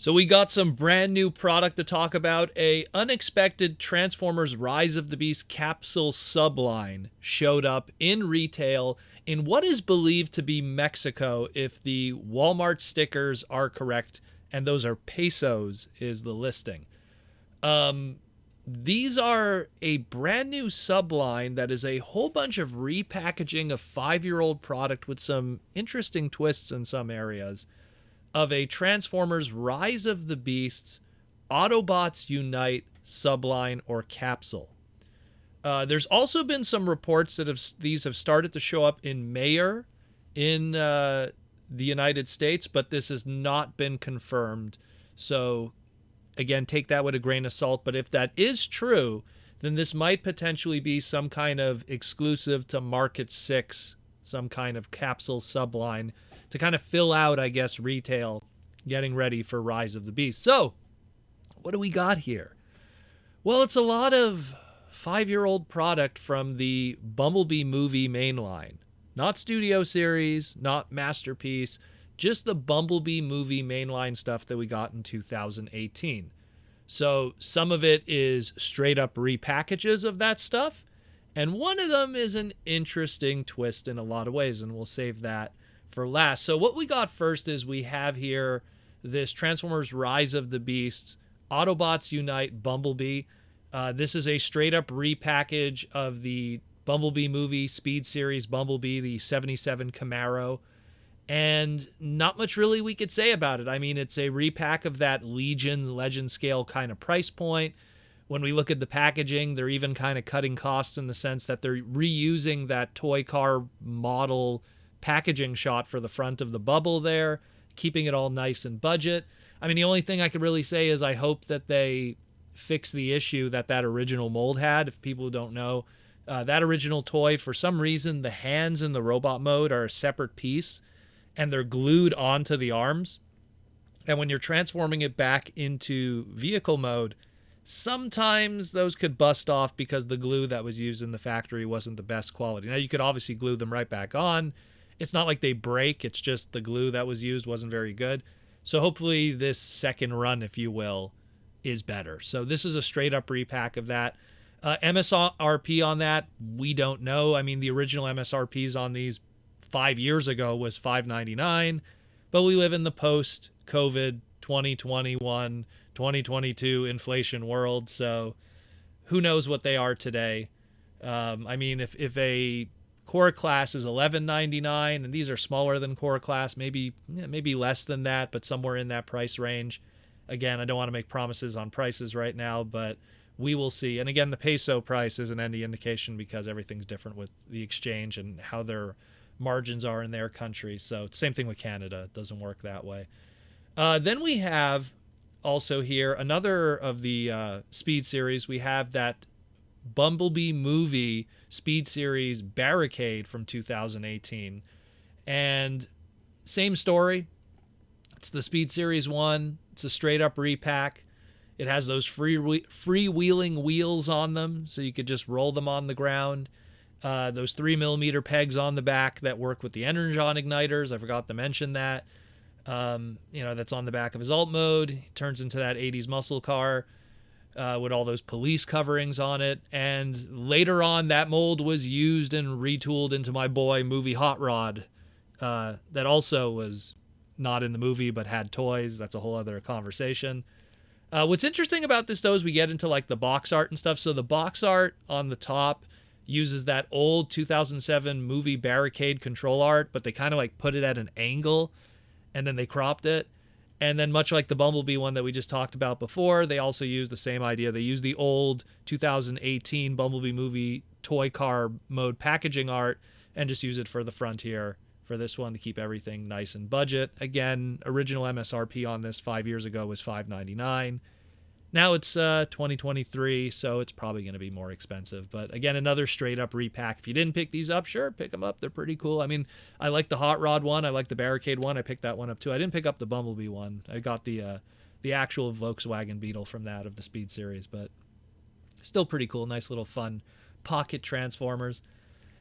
So we got some brand new product to talk about. A unexpected Transformers Rise of the Beast capsule subline showed up in retail in what is believed to be Mexico, if the Walmart stickers are correct, and those are pesos is the listing. These are a brand new subline that is a whole bunch of repackaging of 5-year-old product with some interesting twists in some areas of a Transformers Rise of the Beasts Autobots Unite Subline or Capsule. There's also been some reports that these have started to show up in Mayer in the United States, but this has not been confirmed. So again, take that with a grain of salt. But if that is true, then this might potentially be some kind of exclusive to Market 6, some kind of capsule subline to kind of fill out, I guess, retail getting ready for Rise of the Beast. So, what do we got here? Well, it's a lot of 5-year-old product from the Bumblebee Movie mainline. Not Studio Series, not Masterpiece, just the Bumblebee Movie mainline stuff that we got in 2018. So, some of it is straight up repackages of that stuff, and one of them is an interesting twist in a lot of ways, and we'll save that for last. So what we got first is we have here this Transformers Rise of the Beasts Autobots Unite Bumblebee. This is a straight up repackage of the Bumblebee Movie Speed Series Bumblebee, the 77 Camaro. And not much really we could say about it. I mean, it's a repack of that Legion Legend scale kind of price point. When we look at the packaging, they're even kind of cutting costs in the sense that they're reusing that toy car model packaging shot for the front of the bubble there, keeping it all nice and budget. I mean, the only thing I could really say is I hope that they fix the issue that original mold had. If people don't know, that original toy, for some reason, the hands in the robot mode are a separate piece, and they're glued onto the arms. And when you're transforming it back into vehicle mode, sometimes those could bust off because the glue that was used in the factory wasn't the best quality. Now, you could obviously glue them right back on. It's not like they break. It's just the glue that was used wasn't very good. So hopefully this second run, if you will, is better. So this is a straight up repack of that. MSRP on that, we don't know. I mean, the original MSRPs on these 5 years ago was $5.99, but we live in the post-COVID 2021, 2022 inflation world. So who knows what they are today. I mean, if a Core Class is $11.99, and these are smaller than Core Class, maybe less than that, but somewhere in that price range. Again, I don't want to make promises on prices right now, but we will see. And again, the peso price isn't any indication because everything's different with the exchange and how their margins are in their country. So same thing with Canada. It doesn't work that way. Then we have also here another of the Speed series. We have that Bumblebee Movie Speed Series Barricade from 2018. And same story. It's the Speed Series 1. It's a straight up repack. It has those freewheeling wheels on them, so you could just roll them on the ground. Those 3mm pegs on the back that work with the energon igniters. I forgot to mention that. That's on the back of his alt mode. He turns into that 80s muscle car with all those police coverings on it. And later on, that mold was used and retooled into my boy movie Hot Rod. That also was not in the movie, but had toys. That's a whole other conversation. What's interesting about this, though, is we get into like the box art and stuff. So the box art on the top uses that old 2007 movie Barricade control art, but they kind of like put it at an angle and then they cropped it. And then much like the Bumblebee one that we just talked about before, they also use the same idea. They use the old 2018 Bumblebee Movie toy car mode packaging art and just use it for the front here for this one to keep everything nice and budget. Again, original MSRP on this 5 years ago was $5.99. Now it's 2023, so it's probably going to be more expensive. But again, another straight up repack. If you didn't pick these up, sure, pick them up. They're pretty cool. I mean, I like the Hot Rod one. I like the Barricade one. I picked that one up too. I didn't pick up the Bumblebee one. I got the actual Volkswagen Beetle from that of the Speed series, but still pretty cool. Nice little fun pocket Transformers.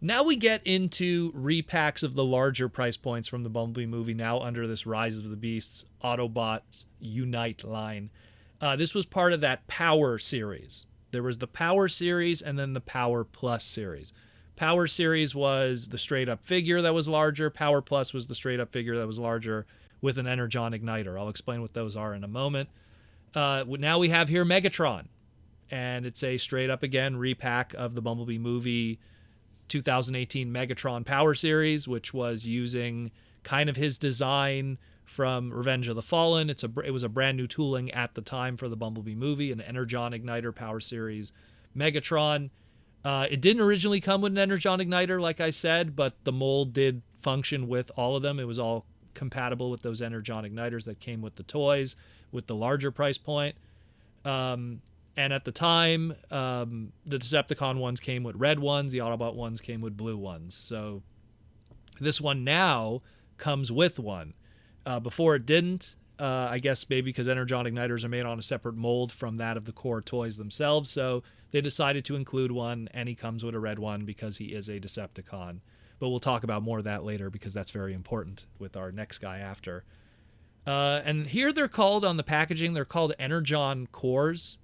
Now we get into repacks of the larger price points from the Bumblebee movie, now under this Rise of the Beasts Autobots Unite line. This was part of that Power series. There was the Power series and then the Power Plus series. Power series was the straight up figure that was larger. Power Plus was the straight up figure that was larger with an Energon igniter. I'll explain what those are in a moment. Now we have here Megatron, and it's a straight up again repack of the Bumblebee movie 2018 Megatron Power Series, which was using kind of his design from Revenge of the Fallen. It was a brand new tooling at the time for the Bumblebee movie, an Energon Igniter Power Series Megatron. It didn't originally come with an Energon Igniter, like I said, but the mold did function with all of them. It was all compatible with those Energon Igniters that came with the toys, with the larger price point. And at the time, the Decepticon ones came with red ones. The Autobot ones came with blue ones. So this one now comes with one. Before it didn't. I guess maybe because Energon Igniters are made on a separate mold from that of the core toys themselves. So they decided to include one, and he comes with a red one because he is a Decepticon. But we'll talk about more of that later because that's very important with our next guy after. And here they're called on the packaging, they're called Energon Cores.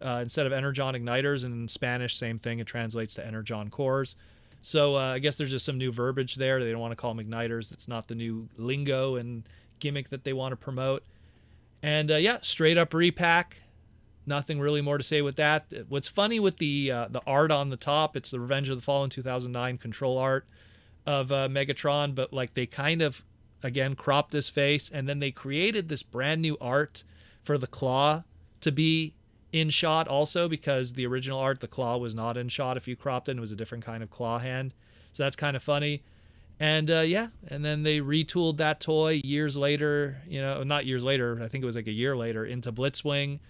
Instead of Energon Igniters. In Spanish, same thing. It translates to Energon Cores. So I guess there's just some new verbiage there. They don't want to call them Igniters. It's not the new lingo and gimmick that they want to promote. And yeah, straight up repack. Nothing really more to say with that. What's funny with the art on the top, it's the Revenge of the Fallen 2009 control art of Megatron, but like they kind of, again, cropped his face, and then they created this brand new art for the claw to be in shot also, because the original art, the claw was not in shot if you cropped it. It was a different kind of claw hand. So that's kind of funny. And yeah, and then they retooled that toy years later, not years later, I think it was like a year later, into Blitzwing.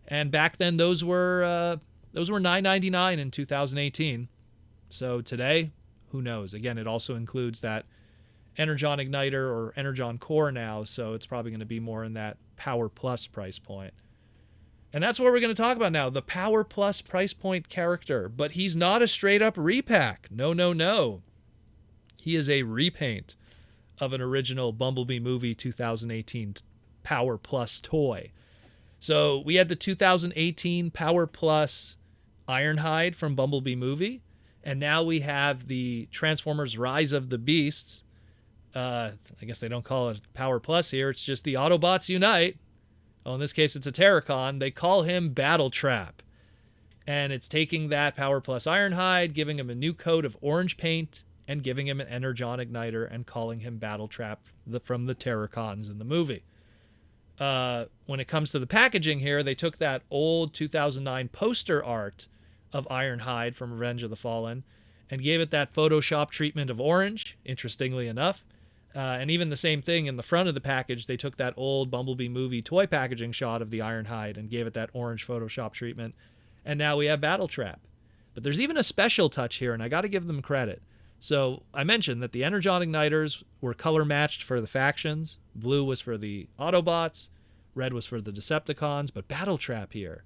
And back then those were $9.99 in 2018. So today, who knows? Again, it also includes that Energon Igniter or Energon Core now, so it's probably going to be more in that Power Plus price point. And that's what we're going to talk about now, the Power Plus price point character. But he's not a straight-up repack. No. He is a repaint of an original Bumblebee Movie 2018 Power Plus toy. So we had the 2018 Power Plus Ironhide from Bumblebee Movie, and now we have the Transformers Rise of the Beasts. I guess they don't call it Power Plus here. It's just the Autobots Unite. Oh, in this case, it's a Terrorcon. They call him Battletrap. And it's taking that Power Plus Ironhide, giving him a new coat of orange paint, and giving him an Energon Igniter, and calling him Battletrap from the Terrorcons in the movie. When it comes to the packaging here, they took that old 2009 poster art of Ironhide from Revenge of the Fallen and gave it that Photoshop treatment of orange, interestingly enough. And even the same thing in the front of the package, they took that old Bumblebee Movie toy packaging shot of the Ironhide and gave it that orange Photoshop treatment. And now we have Battletrap. But there's even a special touch here, and I got to give them credit. So I mentioned that the Energon Igniters were color matched for the factions. Blue was for the Autobots. Red was for the Decepticons. But Battletrap here,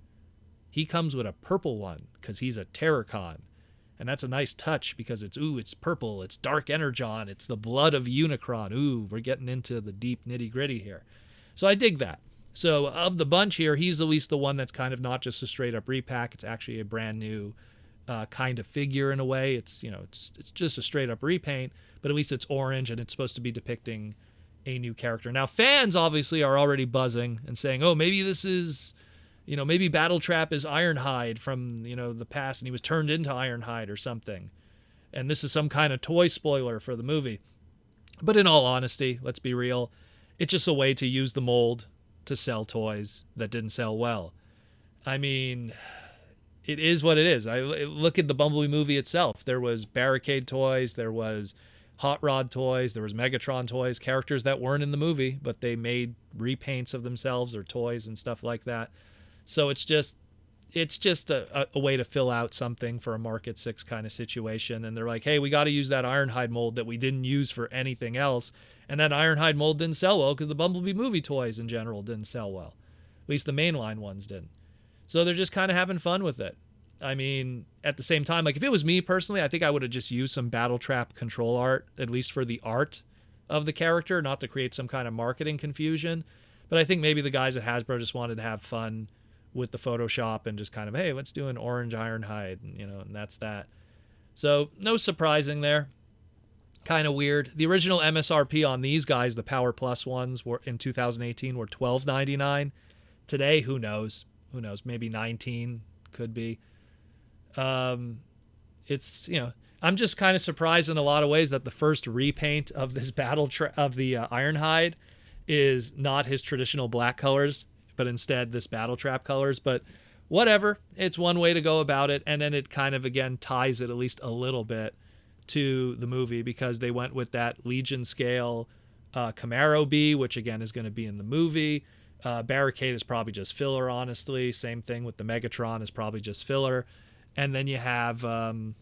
he comes with a purple one because he's a Terrorcon. And that's a nice touch because it's purple, it's dark Energon, it's the blood of Unicron. Ooh, we're getting into the deep nitty-gritty here. So I dig that. So of the bunch here, he's at least the one that's kind of not just a straight-up repack. It's actually a brand new kind of figure in a way. It's just a straight-up repaint, but at least it's orange and it's supposed to be depicting a new character. Now, fans obviously are already buzzing and saying, oh, maybe this is... maybe Battletrap is Ironhide from, the past, and he was turned into Ironhide or something. And this is some kind of toy spoiler for the movie. But in all honesty, let's be real, it's just a way to use the mold to sell toys that didn't sell well. I mean, it is what it is. I look at the Bumblebee movie itself. There was Barricade toys, there was Hot Rod toys, there was Megatron toys, characters that weren't in the movie, but they made repaints of themselves or toys and stuff like that. So it's just a way to fill out something for a Market 6 kind of situation. And they're like, hey, we got to use that Ironhide mold that we didn't use for anything else. And that Ironhide mold didn't sell well because the Bumblebee movie toys in general didn't sell well. At least the mainline ones didn't. So they're just kind of having fun with it. I mean, at the same time, like if it was me personally, I think I would have just used some Battletrap control art, at least for the art of the character, not to create some kind of marketing confusion. But I think maybe the guys at Hasbro just wanted to have fun with the Photoshop and just kind of, hey, let's do an orange Ironhide, and that's that. So no surprising there. Kind of weird. The original MSRP on these guys, the Power Plus ones, were in 2018 were $12.99. Today, who knows? Who knows? Maybe 19 could be. It's I'm just kind of surprised in a lot of ways that the first repaint of this of the Ironhide is not his traditional black colors, but instead this Battletrap colors. But whatever, it's one way to go about it, and then it kind of again ties it at least a little bit to the movie because they went with that Legion scale Camaro B, which again is going to be in the movie. Barricade is probably just filler, honestly. Same thing with the Megatron is probably just filler. And then you have an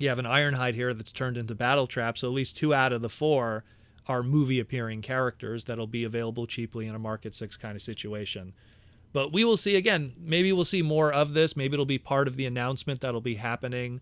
Ironhide here that's turned into Battletrap, so at least 2 out of the 4 are movie-appearing characters that'll be available cheaply in a Market 6 kind of situation. But we will see, again, maybe we'll see more of this. Maybe it'll be part of the announcement that'll be happening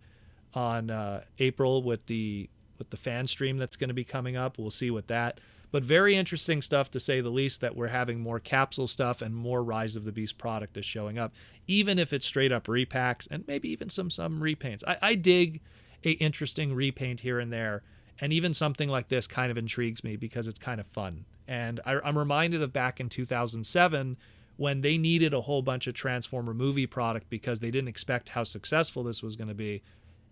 on April with the fan stream that's going to be coming up. We'll see with that. But very interesting stuff, to say the least, that we're having more Capsule stuff and more Rise of the Beast product is showing up, even if it's straight up repacks and maybe even some repaints. I dig a interesting repaint here and there, and even something like this kind of intrigues me because it's kind of fun. And I'm reminded of back in 2007 when they needed a whole bunch of Transformer movie product because they didn't expect how successful this was going to be,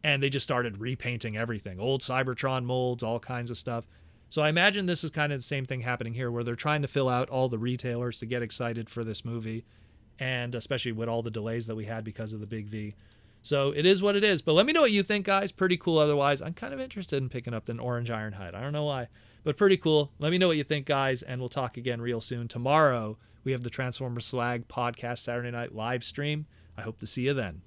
and they just started repainting everything, old Cybertron molds, all kinds of stuff. So I imagine this is kind of the same thing happening here, where they're trying to fill out all the retailers to get excited for this movie, and especially with all the delays that we had because of the Big V. So it is what it is. But let me know what you think, guys. Pretty cool otherwise. I'm kind of interested in picking up an orange Ironhide. I don't know why, but pretty cool. Let me know what you think, guys, and we'll talk again real soon. Tomorrow, we have the Transformers Slag podcast Saturday night live stream. I hope to see you then.